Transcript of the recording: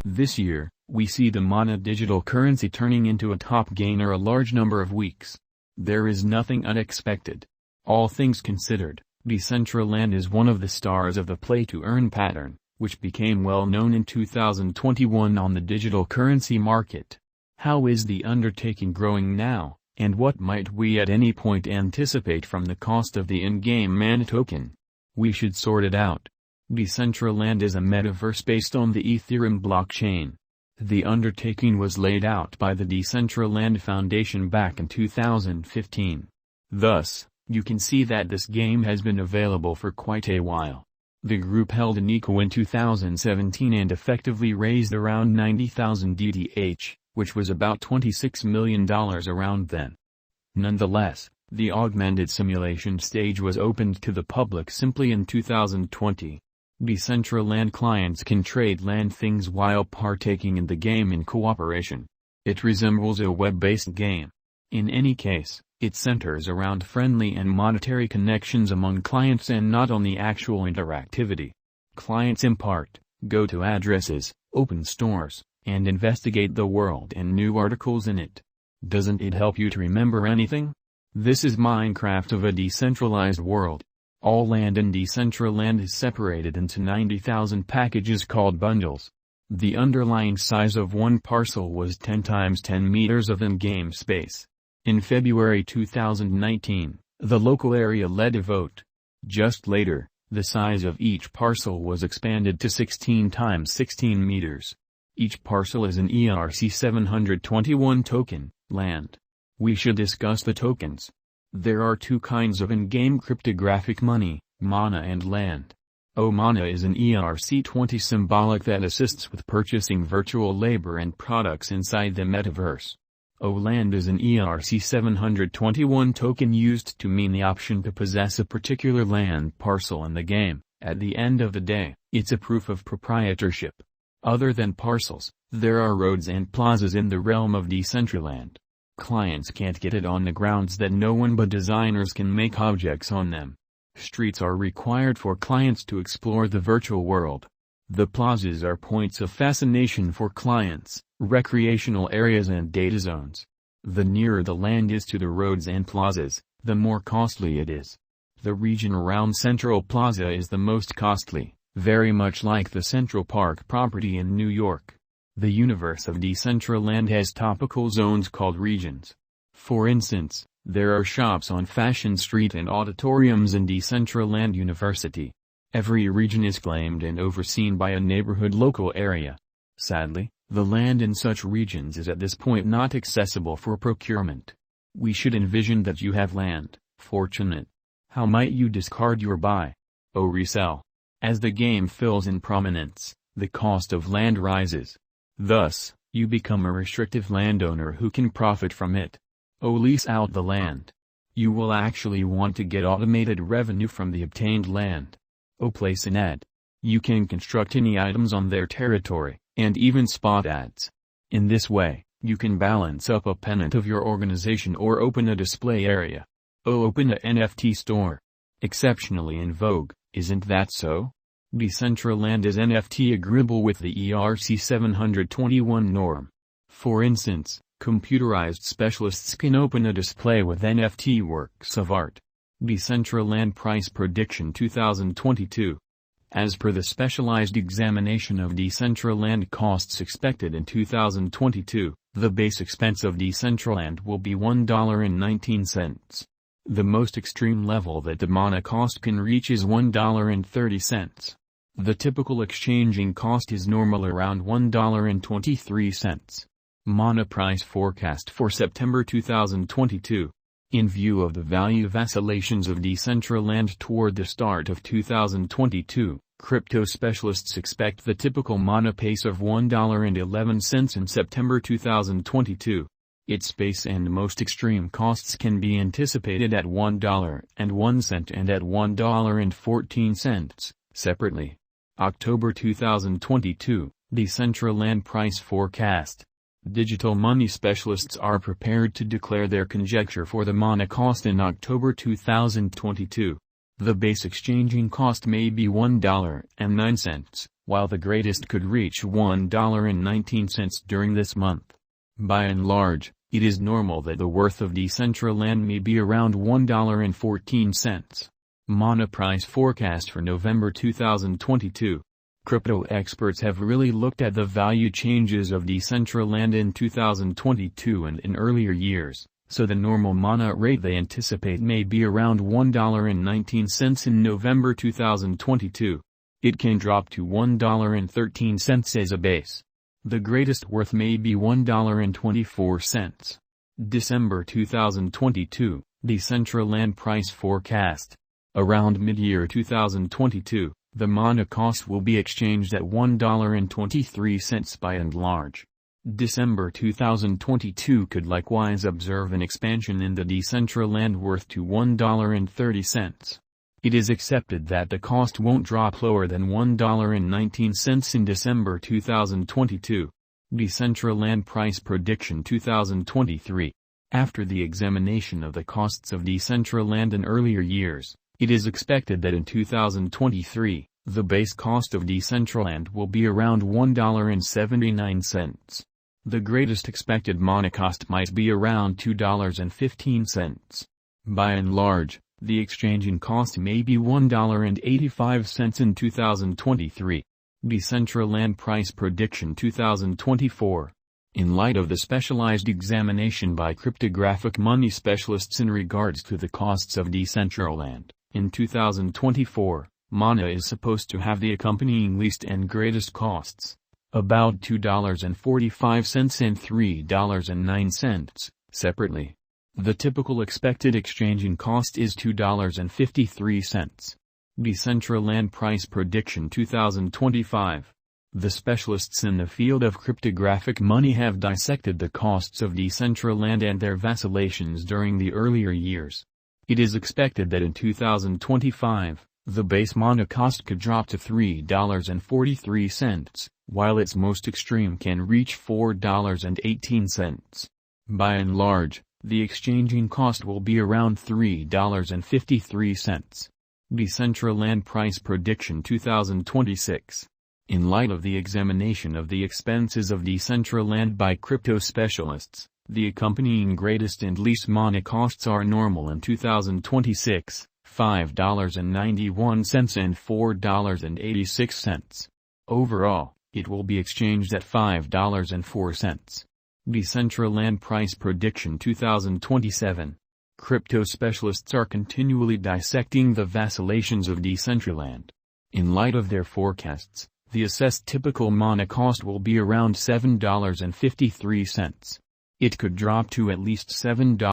This year, we see the Mana digital currency turning into a top gainer a large number of weeks. There is nothing unexpected. All things considered, Decentraland is one of the stars of the play-to-earn pattern, which became well known in 2021 on the digital currency market. How is the undertaking growing now, and what might we at any point anticipate from the cost of the in-game Mana token? We should sort it out. Decentraland is a metaverse based on the Ethereum blockchain. The undertaking was laid out by the Decentraland Foundation back in 2015. Thus, you can see that this game has been available for quite a while. The group held an ICO in 2017 and effectively raised around 90,000 DTH, which was about $26 million around then. Nonetheless, the augmented simulation stage was opened to the public simply in 2020. Decentraland clients can trade land things while partaking in the game in cooperation. It resembles a web-based game. In any case, it centers around friendly and monetary connections among clients and not on the actual interactivity. Clients impart, go to addresses, open stores, and investigate the world and new articles in it. Doesn't it help you to remember anything? This is Minecraft of a decentralized world. All land in Decentraland is separated into 90,000 packages called bundles. The underlying size of one parcel was 10 times 10 meters of in-game space. In February 2019, the local area led a vote. Just later, the size of each parcel was expanded to 16 times 16 meters. Each parcel is an ERC-721 token, land. We should discuss the tokens. There are two kinds of in-game cryptographic money, Mana and land. Mana is an ERC-20 symbolic that assists with purchasing virtual labor and products inside the metaverse. Land is an ERC-721 token used to mean the option to possess a particular land parcel in the game. At the end of the day, it's a proof of proprietorship. Other than parcels, there are roads and plazas in the realm of Decentraland. Clients can't get it on the grounds that no one but designers can make objects on them. Streets are required for clients to explore the virtual world. The plazas are points of fascination for clients, recreational areas and data zones. The nearer the land is to the roads and plazas, the more costly it is. The region around Central Plaza is the most costly, very much like the Central Park property in New York. The universe of Decentraland has topical zones called regions. For instance, there are shops on Fashion Street and auditoriums in Decentraland University. Every region is claimed and overseen by a neighborhood local area. Sadly, the land in such regions is at this point not accessible for procurement. We should envision that you have land, fortunate. How might you discard your buy? Resell. As the game fills in prominence, the cost of land rises. Thus, you become a restrictive landowner who can profit from it. Lease out the land. You will actually want to get automated revenue from the obtained land. Place an ad. You can construct any items on their territory, and even spot ads. In this way, you can balance up a pennant of your organization or open a display area. Open a NFT store. Exceptionally in vogue, isn't that so? Decentraland is NFT agreeable with the ERC-721 norm. For instance, computerized specialists can open a display with NFT works of art. Decentraland Price Prediction 2022. As per the specialized examination of Decentraland costs expected in 2022, the base expense of Decentraland will be $1.19. The most extreme level that the Mana cost can reach is $1.30. The typical exchanging cost is normal around $1.23. Mana price forecast for September 2022. In view of the value vacillations of Decentraland toward the start of 2022, crypto specialists expect the typical Mana pace of $1.11 in September 2022. Its base and most extreme costs can be anticipated at $1.01 and at $1.14, separately. October 2022, Decentraland price forecast. Digital money specialists are prepared to declare their conjecture for the Mana cost in October 2022. The base exchanging cost may be $1.09, while the greatest could reach $1.19 during this month. By and large, it is normal that the worth of Decentraland may be around $1.14. Mana price forecast for November 2022. Crypto experts have really looked at the value changes of Decentraland in 2022 and in earlier years, so the normal mana rate they anticipate may be around $1.19 in November 2022. It can drop to $1.13 as a base. The greatest worth may be $1.24. December 2022, Decentraland price forecast. Around mid-year 2022, the mana cost will be exchanged at $1.23 by and large. December 2022 could likewise observe an expansion in the Decentraland worth to $1.30. It is accepted that the cost won't drop lower than $1.19 in December 2022. Decentraland price prediction 2023. After the examination of the costs of Decentraland in earlier years, it is expected that in 2023, the base cost of Decentraland will be around $1.79. The greatest expected mana cost might be around $2.15. By and large, the exchanging cost may be $1.85 in 2023. Decentraland price prediction 2024. In light of the specialized examination by cryptographic money specialists in regards to the costs of Decentraland, in 2024, mana is supposed to have the accompanying least and greatest costs, about $2.45 and $3.09, separately. The typical expected exchanging cost is $2.53. Decentraland price prediction 2025. The specialists in the field of cryptographic money have dissected the costs of Decentraland and their vacillations during the earlier years. It is expected that in 2025, the base mana cost could drop to $3.43, while its most extreme can reach $4.18. By and large, the exchanging cost will be around $3.53. Decentraland price prediction 2026. In light of the examination of the expenses of Decentraland by crypto specialists, the accompanying greatest and least mana costs are normal in 2026, $5.91 and $4.86. Overall, it will be exchanged at $5.04. Decentraland price prediction 2027. Crypto specialists are continually dissecting the vacillations of Decentraland. In light of their forecasts, the assessed typical mana cost will be around $7.53. It could drop to at least $7.